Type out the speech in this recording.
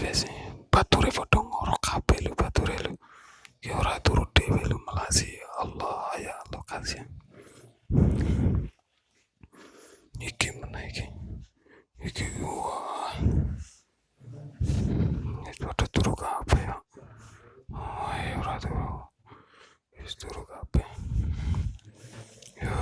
wis. Bature padha ngoro kabeh lu bature lu. Ya ora turu dhewe lu melasi. Ya Allah, ya Allah kasihan. Iki mana iki? Iki wah. Wis padha turu kabeh ya. Oh, ya ora turu. Wis turu kabeh. Ya